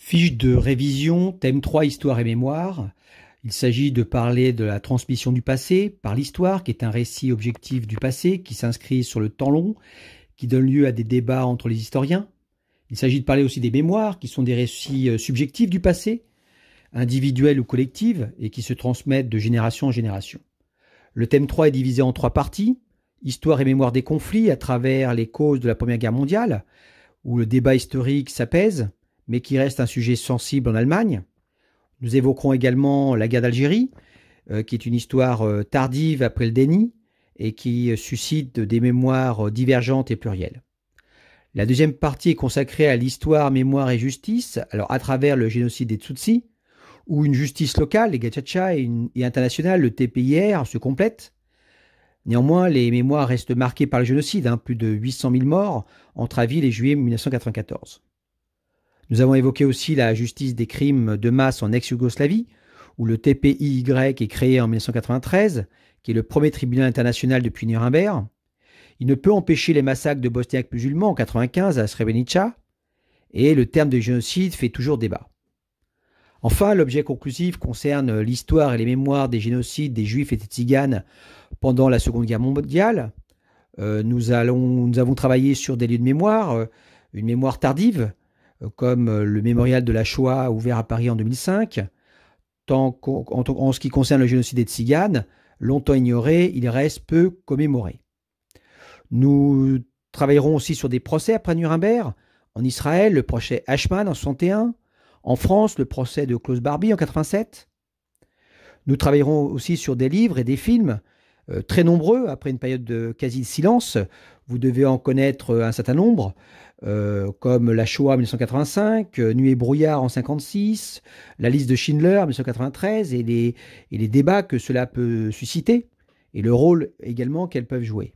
Fiche de révision, thème 3, Histoire et mémoire. Il s'agit de parler de la transmission du passé par l'histoire, qui est un récit objectif du passé, qui s'inscrit sur le temps long, qui donne lieu à des débats entre les historiens. Il s'agit de parler aussi des mémoires, qui sont des récits subjectifs du passé, individuels ou collectifs, et qui se transmettent de génération en génération. Le thème 3 est divisé en 3 parties. Histoire et mémoire des conflits à travers les causes de la Première Guerre mondiale, où le débat historique s'apaise, mais qui reste un sujet sensible en Allemagne. Nous évoquerons également la guerre d'Algérie, qui est une histoire tardive après le déni et qui suscite des mémoires divergentes et plurielles. La deuxième partie est consacrée à l'histoire, mémoire et justice, alors à travers le génocide des Tutsis, où une justice locale, les Gacaca, et internationale, le TPIR, se complètent. Néanmoins, les mémoires restent marquées par le génocide, plus de 800 000 morts entre avril et juillet 1994. Nous avons évoqué aussi la justice des crimes de masse en ex-Yougoslavie, où le TPIY est créé en 1993, qui est le premier tribunal international depuis Nuremberg. Il ne peut empêcher les massacres de Bosniaques musulmans en 1995 à Srebrenica, et le terme de génocide fait toujours débat. Enfin, l'objet conclusif concerne l'histoire et les mémoires des génocides des Juifs et des Tziganes pendant la Seconde Guerre mondiale. Nous avons travaillé sur des lieux de mémoire, une mémoire tardive, comme le mémorial de la Shoah ouvert à Paris en 2005. En ce qui concerne le génocide des Tziganes, longtemps ignoré, il reste peu commémoré. Nous travaillerons aussi sur des procès après Nuremberg. En Israël, le procès Eichmann en 1961. En France, le procès de Klaus Barbie en 1987. Nous travaillerons aussi sur des livres et des films très nombreux, après une période de quasi-silence. Vous devez en connaître un certain nombre, comme La Shoah en 1985, Nuit et brouillard en 1956, La liste de Schindler en 1993, et les débats que cela peut susciter, et le rôle également qu'elles peuvent jouer.